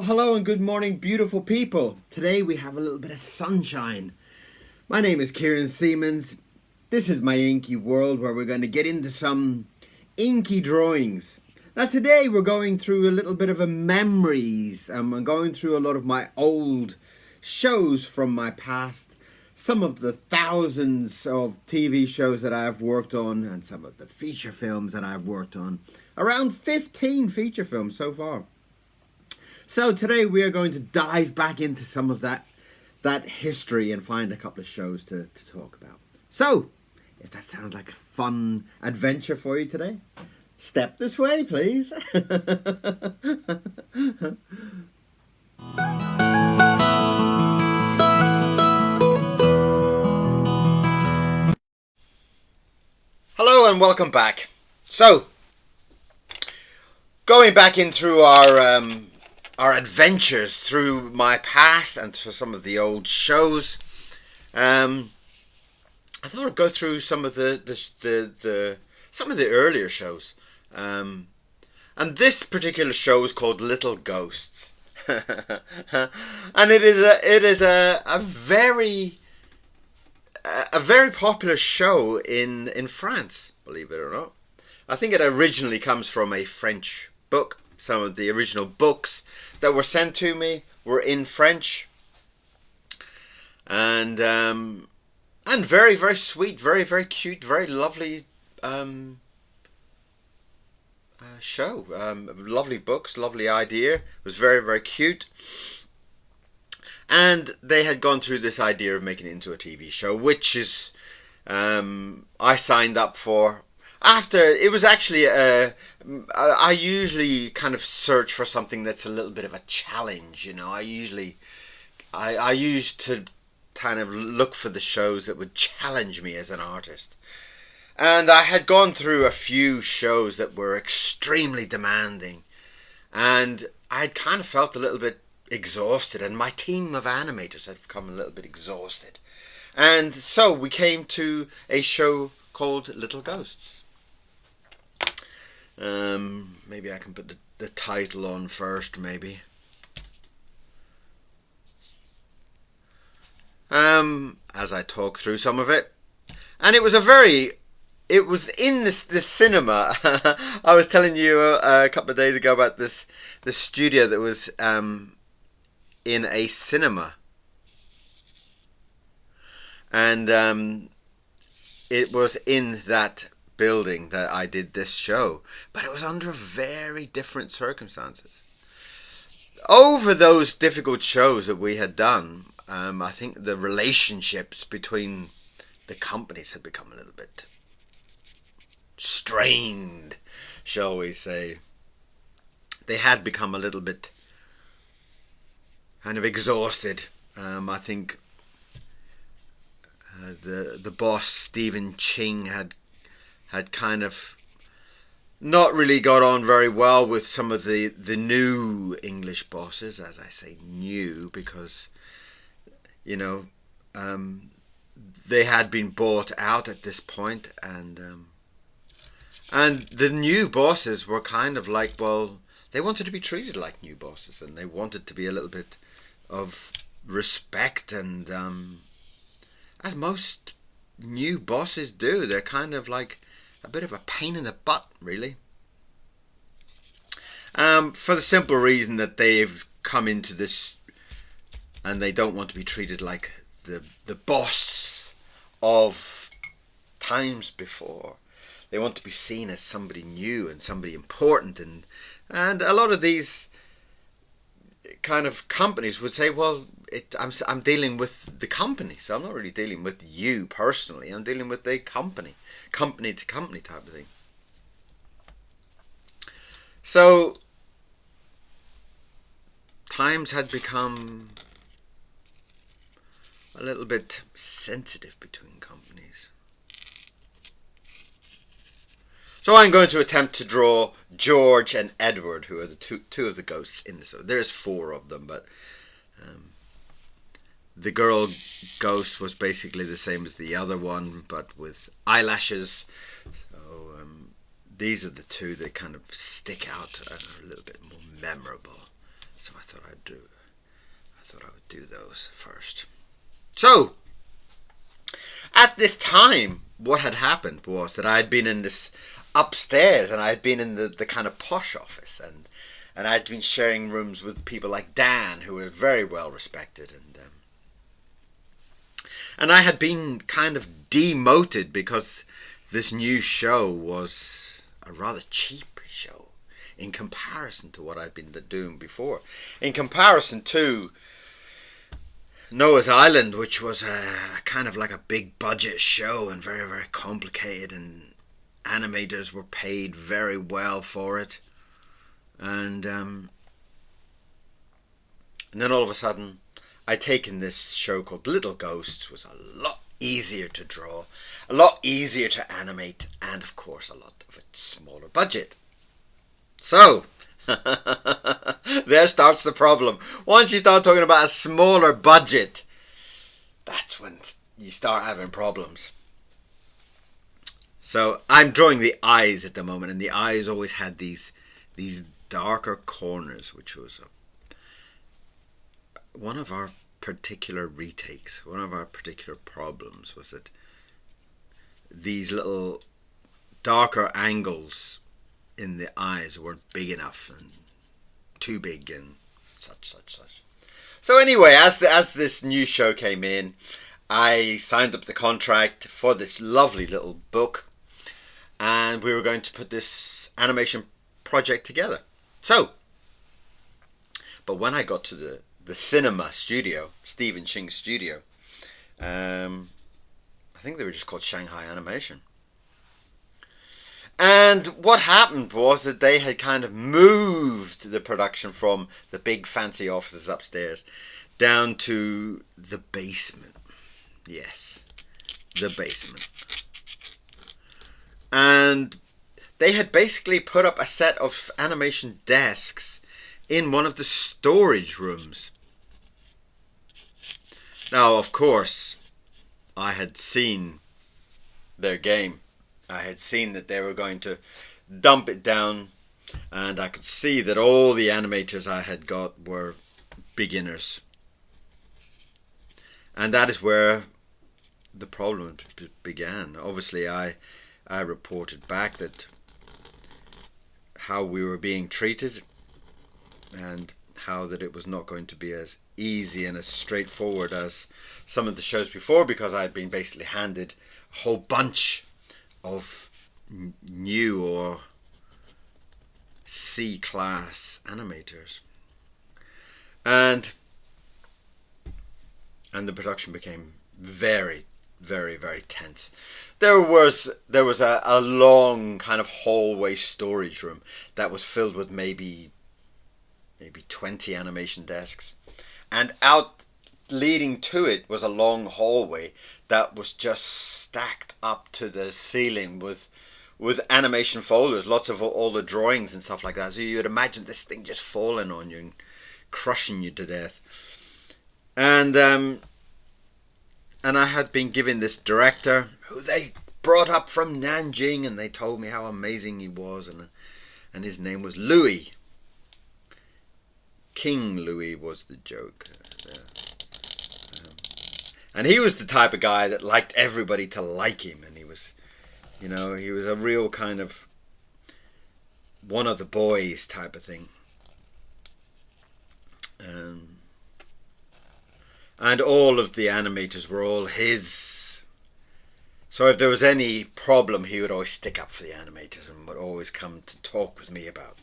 Hello and good morning, beautiful people. Today we have a little bit of sunshine. My name is Kieron Seamons. This is my inky world where we're going to get into some inky drawings. Now today we're going through a little bit of a memories. I'm going through a lot of my old shows from my past. Some of the thousands of TV shows that I've worked on and some of the feature films that I've worked on. Around 15 feature films so far. So today we are going to dive back into some of that history and find a couple of shows to talk about. So, if that sounds like a fun adventure for you today, step this way, please. Hello and welcome back. So, going back in through our adventures through my past and through some of the old shows. I thought I'd go through some of the earlier shows. And this particular show is called Little Ghosts. And it is a very popular show in France, believe it or not. I think it originally comes from a French book. Some of the original books that were sent to me were in French, and very, very sweet, very, very cute, very lovely show. Lovely books, lovely idea. It was very, very cute, and they had gone through this idea of making it into a TV show, which is I signed up for. After, it was actually, I usually kind of search for something that's a little bit of a challenge, you know. I used to kind of look for the shows that would challenge me as an artist. And I had gone through a few shows that were extremely demanding. And I had kind of felt a little bit exhausted. And my team of animators had become a little bit exhausted. And so we came to a show called Little Ghosts. Maybe I can put the title on first, maybe. As I talk through some of it. And it was in this cinema. I was telling you a couple of days ago about this studio that was in a cinema. And it was in that building that I did this show, but it was under very different circumstances. Over those difficult shows that we had done, I think the relationships between the companies had become a little bit strained, shall we say. They had become a little bit kind of exhausted. I think the boss, Stephen Ching, had kind of not really got on very well with some of the new English bosses, as I say new, because, you know, they had been bought out at this point, and the new bosses were kind of like, well, they wanted to be treated like new bosses, and they wanted to be a little bit of respect, and as most new bosses do, they're kind of like a bit of a pain in the butt, really. For the simple reason that they've come into this and they don't want to be treated like the boss of times before. They want to be seen as somebody new and somebody important, and a lot of these kind of companies would say, well, I'm dealing with the company, so I'm not really dealing with you personally. I'm dealing with the company to company type of thing. So times had become a little bit sensitive between companies. So I'm going to attempt to draw George and Edward, who are the two of the ghosts in this. There's 4 of them, but the girl ghost was basically the same as the other one, but with eyelashes. So these are the 2 that kind of stick out and are a little bit more memorable. So I thought I would do those first. So at this time, what had happened was that I had been in this upstairs, and I had been in the kind of posh office, and I had been sharing rooms with people like Dan, who were very well respected, and I had been kind of demoted because this new show was a rather cheap show in comparison to what I'd been doing before. In comparison to Noah's Island, which was a kind of like a big budget show and very, very complicated, and animators were paid very well for it. And then all of a sudden, I'd taken this show called Little Ghosts, was a lot easier to draw, a lot easier to animate, and of course a lot of a smaller budget. So, there starts the problem. Once you start talking about a smaller budget, that's when you start having problems. So I'm drawing the eyes at the moment, and the eyes always had these darker corners, which was one of our particular retakes. One of our particular problems was that these little darker angles in the eyes weren't big enough, and too big, and such. So anyway, as this new show came in, I signed up the contract for this lovely little book, and we were going to put this animation project together. So, but when I got to the cinema studio, Stephen Ching's studio, I think they were just called Shanghai Animation. And what happened was that they had kind of moved the production from the big fancy offices upstairs down to the basement. Yes, the basement. And they had basically put up a set of animation desks in one of the storage rooms. Now, of course, I had seen their game. I had seen that they were going to dump it down, and I could see that all the animators I had got were beginners. And that is where the problem began. Obviously, I reported back that how we were being treated, and how that it was not going to be as easy and as straightforward as some of the shows before, because I had been basically handed a whole bunch of new or C-class animators, and the production became very, very, very tense. There was a long kind of hallway storage room that was filled with maybe 20 animation desks, and out leading to it was a long hallway that was just stacked up to the ceiling with animation folders, lots of all the drawings and stuff like that. So you'd imagine this thing just falling on you and crushing you to death. And I had been given this director who they brought up from Nanjing, and they told me how amazing he was, and his name was Louis. King Louis was the joke. And he was the type of guy that liked everybody to like him, and he was a real kind of one of the boys type of thing. And all of the animators were all his. So if there was any problem, he would always stick up for the animators and would always come to talk with me about,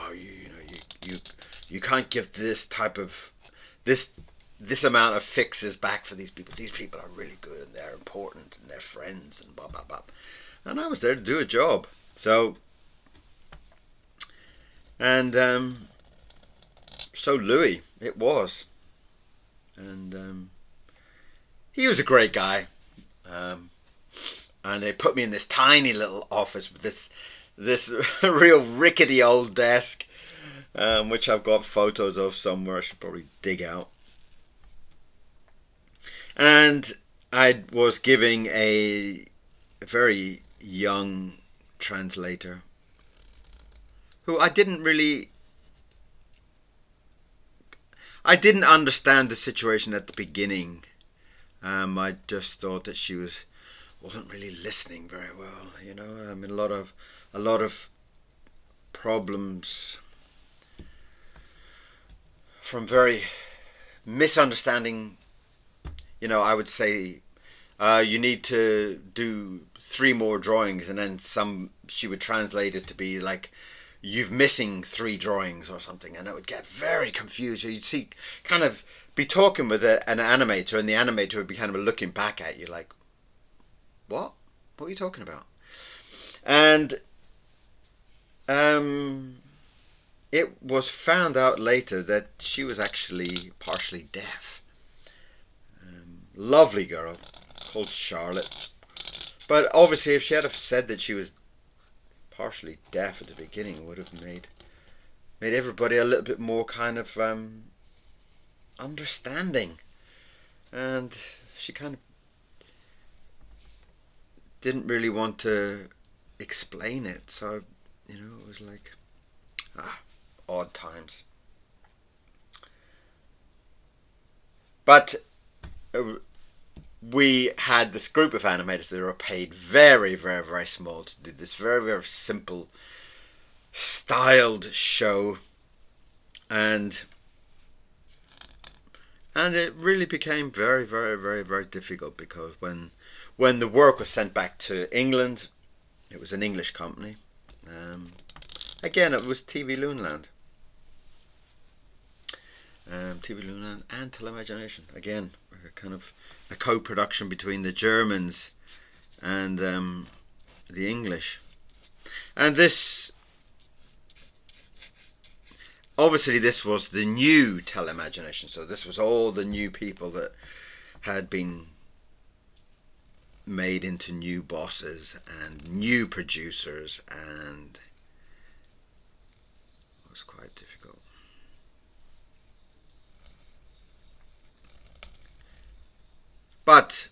you can't give this type of this amount of fixes back for these people. These people are really good, and they're important, and they're friends, and blah blah blah. And I was there to do a job. So Louis it was, and he was a great guy. And they put me in this tiny little office with this real rickety old desk, which I've got photos of somewhere. I should probably dig out. And I was giving a very young translator who I didn't really I didn't understand the situation at the beginning. I just thought that she wasn't really listening very well. You know, I mean, a lot of problems from very misunderstanding. You know, I would say you need to do 3 more drawings, and then she would translate it to be like, you've missing 3 drawings or something, and it would get very confused. You'd see, kind of be talking with an animator, and the animator would be kind of looking back at you like, what are you talking about? And it was found out later that she was actually partially deaf. Lovely girl called Charlotte. But obviously, if she had have said that she was partially deaf at the beginning, it would have made everybody a little bit more kind of understanding. And she kind of didn't really want to explain it, so you know, it was like odd times. But we had this group of animators that were paid very, very, very small to do this very, very simple, styled show, and it really became very, very, very, very difficult, because when the work was sent back to England, it was an English company. Again, it was TV Loonland. TV Loonland and Teleimagination. Again, kind of a co-production between the Germans and the English. And this, obviously, this was the new Teleimagination. So this was all the new people that had been made into new bosses and new producers, and it was quite difficult. But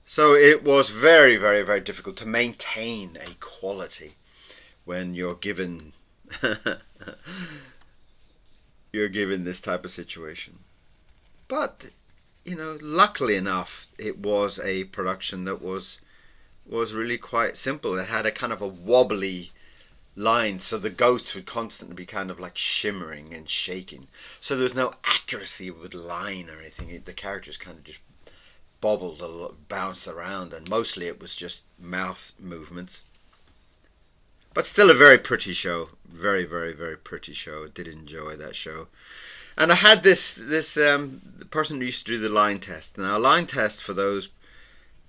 so it was very, very, very difficult to maintain a quality when you're given this type of situation. But you know, luckily enough, it was a production that was really quite simple. It had a kind of a wobbly line, so the goats would constantly be kind of like shimmering and shaking. So there was no accuracy with line or anything. The characters kind of just bobbled, bounced around, and mostly it was just mouth movements. But still a very pretty show. Very, very, very pretty show. I did enjoy that show. And I had this person who used to do the line test. Now, a line test, for those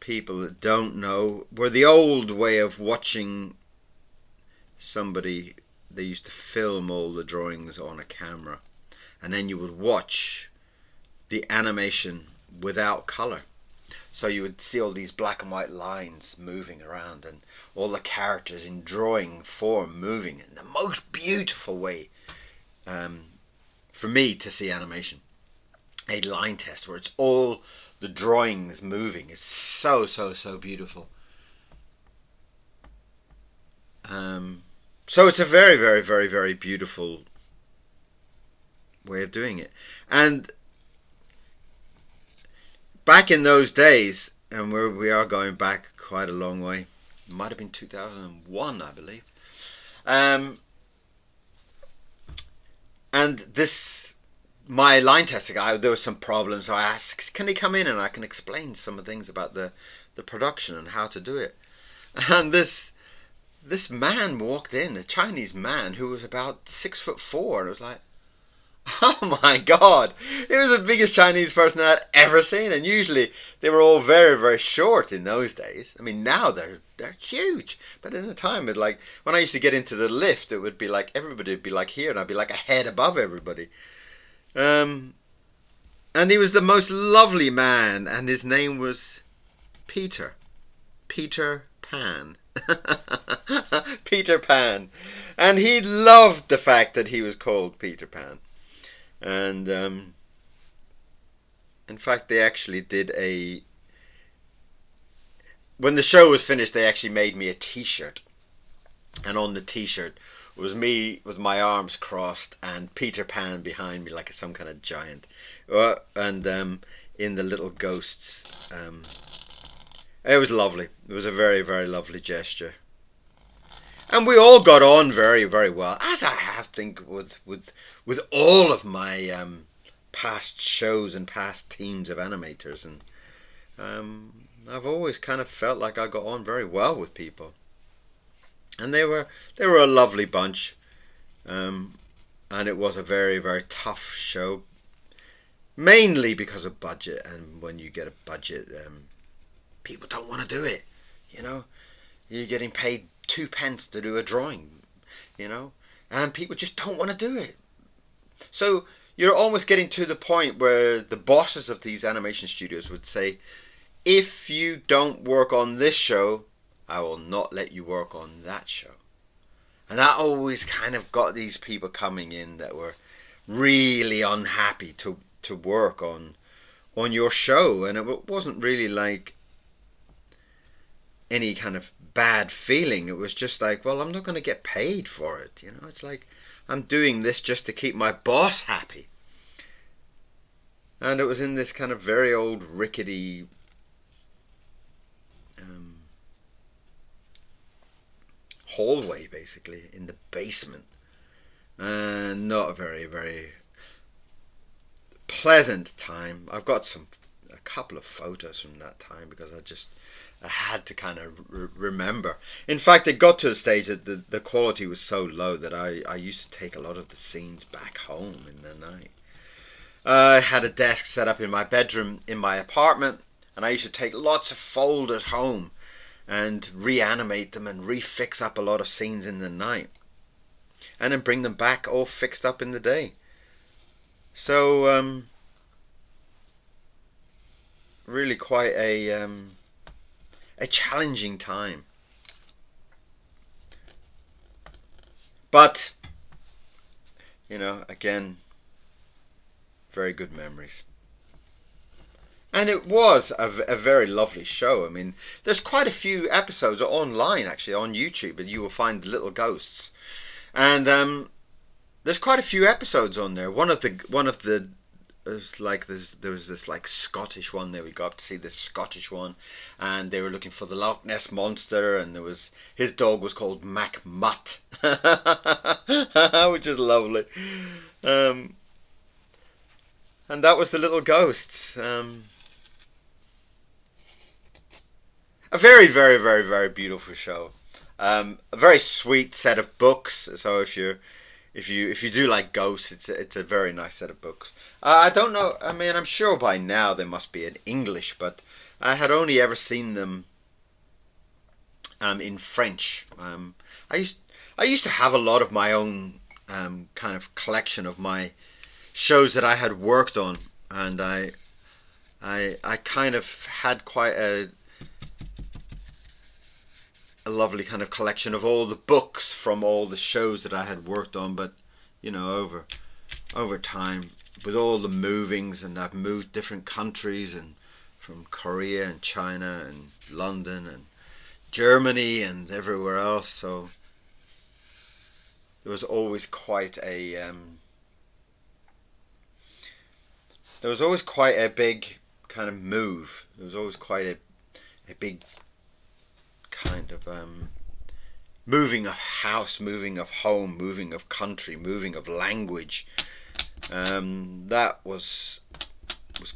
people that don't know, were the old way of watching somebody. They used to film all the drawings on a camera, and then you would watch the animation without color. So you would see all these black and white lines moving around, and all the characters in drawing form moving in the most beautiful way. For me to see animation, a line test where it's all the drawings moving, is so, so, so beautiful. So it's a very, very, very, very beautiful way of doing it. And back in those days, and we are going back quite a long way, it might have been 2001, I believe. And my line tester guy, there were some problems. So I asked, can he come in and I can explain some of the things about the production and how to do it? And this man walked in, a Chinese man who was about 6'4", and it was like, oh my God, he was the biggest Chinese person I'd ever seen. And usually they were all very, very short in those days. I mean, now they're huge, but in the time, it, like, when I used to get into the lift, it would be like everybody would be like here, and I'd be like a head above everybody. And he was the most lovely man, and his name was Peter Pan. Peter Pan. And he loved the fact that he was called Peter Pan. And in fact, they actually did when the show was finished, they actually made me a t-shirt. And on the t-shirt was me with my arms crossed and Peter Pan behind me like some kind of giant. And in the little ghosts. It was lovely. It was a very, very lovely gesture. And we all got on very, very well, as I have think with all of my past shows and past teams of animators, and I've always kind of felt like I got on very well with people, and they were a lovely bunch, and it was a very, very tough show, mainly because of budget. And when you get a budget, people don't want to do it. You know, you're getting paid 2 pence to do a drawing, and people just don't want to do it. So you're almost getting to the point where the bosses of these animation studios would say, if you don't work on this show, I will not let you work on that show. And that always kind of got these people coming in that were really unhappy to work on your show. And it wasn't really like any kind of bad feeling. It was just like, well, I'm not going to get paid for it. It's like, I'm doing this just to keep my boss happy. And it was in this kind of very old rickety hallway, basically, in the basement. And not a very, very pleasant time. I've got a couple of photos from that time because I had to kind of remember. In fact, it got to the stage that the quality was so low that I used to take a lot of the scenes back home in the night. I had a desk set up in my bedroom in my apartment, and I used to take lots of folders home and reanimate them and refix up a lot of scenes in the night, and then bring them back all fixed up in the day. So really quite a challenging time. But again, very good memories. And it was a very lovely show. I mean, there's quite a few episodes online, actually, on YouTube, and you will find the Little Ghosts. And there's quite a few episodes on there. One of the there was this like Scottish one there. We got to see this Scottish one, and they were looking for the Loch Ness monster, and his dog was called Mac Mutt, which is lovely. And that was the Little Ghosts. A very, very, very, very beautiful show. A very sweet set of books. So if you do like ghosts, it's a very nice set of books. I don't know. I mean, I'm sure by now they must be in English, but I had only ever seen them in French. I used to have a lot of my own kind of collection of my shows that I had worked on, and I kind of had quite a lovely kind of collection of all the books from all the shows that I had worked on. But over time, with all the movings, and I've moved different countries, and from Korea and China and London and Germany and everywhere else, so there was always quite a big kind of move. There was always quite a big kind of moving of house, moving of home, moving of country, moving of language. That was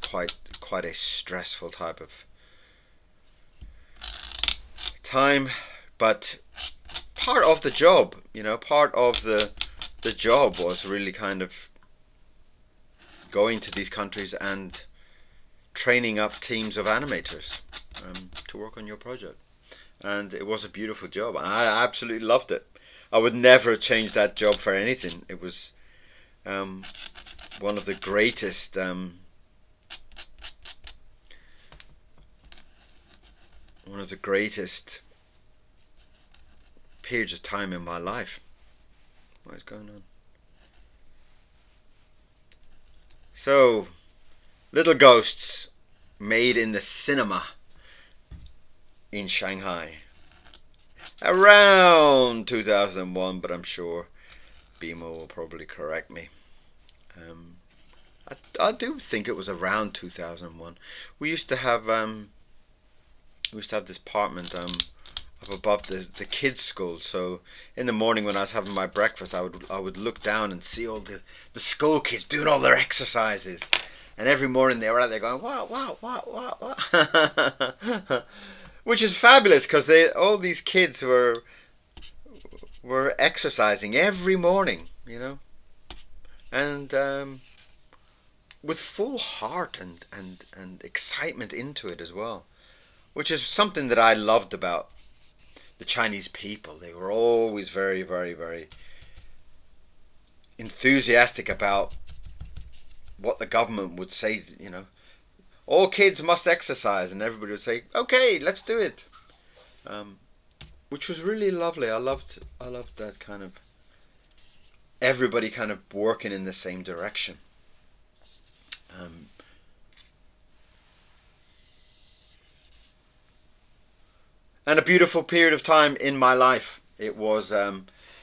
quite a stressful type of time, but part of the job, part of the job was really kind of going to these countries and training up teams of animators to work on your project. And it was a beautiful job. I absolutely loved it. I would never change that job for anything. It was one of the greatest periods of time in my life. What is going on? So, Little Ghosts, made in the cinema in Shanghai. around 2001, but I'm sure BMO will probably correct me. I do think it was around 2001. We used to have this apartment up above the kids' school. So in the morning when I was having my breakfast, I would look down and see all the school kids doing all their exercises. And every morning they were out there going, wow, wow, wow, wow, wow. Which is fabulous because all these kids were exercising every morning, you know, and with full heart and excitement into it as well, which is something that I loved about the Chinese people. They were always very, very, very enthusiastic about what the government would say, you know, all kids must exercise, and everybody would say, okay, let's do it. Which was really lovely. I loved that kind of everybody kind of working in the same direction. And a beautiful period of time in my life. It was a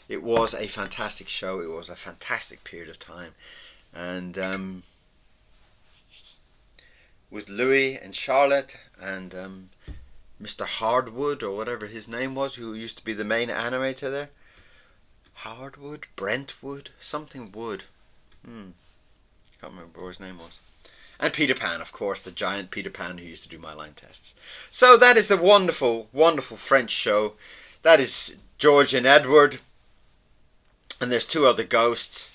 fantastic show. It was a fantastic period of time, and with Louis and Charlotte and Mr. Hardwood, or whatever his name was, who used to be the main animator there. Hardwood, Brentwood, something Wood. Can't remember what his name was. And Peter Pan, of course, the giant Peter Pan who used to do my line tests. So that is the wonderful, wonderful French show. That is George and Edward. And there's two other ghosts.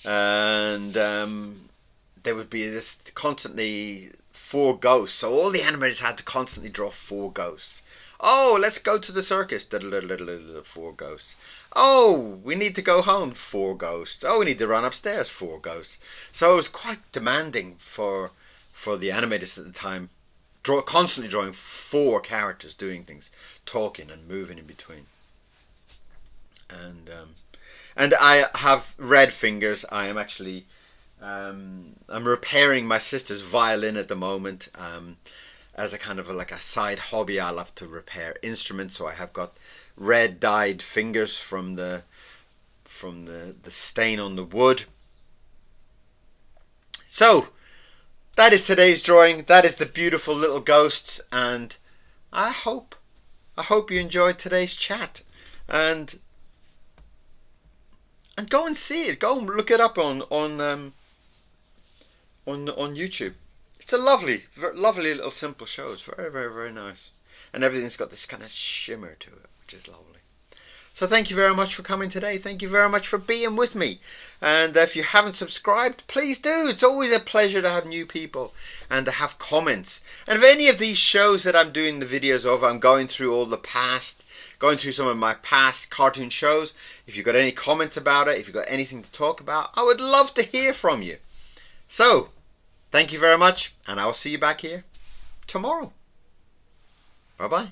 And there would be this constantly 4 ghosts. So all the animators had to constantly draw 4 ghosts. Oh, let's go to the circus. 4 ghosts. Oh, we need to go home. 4 ghosts. Oh, we need to run upstairs. 4 ghosts. So it was quite demanding for the animators at the time, constantly drawing 4 characters doing things, talking and moving in between. And I have red fingers. I am actually I'm repairing my sister's violin at the moment. As a kind of like a side hobby, I love to repair instruments, so I have got red dyed fingers from the stain on the wood. So that is today's drawing. That is the beautiful little ghosts, and I hope you enjoyed today's chat, and go and see it. Go and look it up on YouTube. It's a lovely little simple show. It's very, very, very nice. And everything's got this kind of shimmer to it, which is lovely. So thank you very much for coming today. Thank you very much for being with me. And if you haven't subscribed, please do. It's always a pleasure to have new people and to have comments. And if any of these shows that I'm doing the videos of, I'm going through going through some of my past cartoon shows. If you've got any comments about it, if you've got anything to talk about, I would love to hear from you. So, thank you very much, and I will see you back here tomorrow. Bye-bye.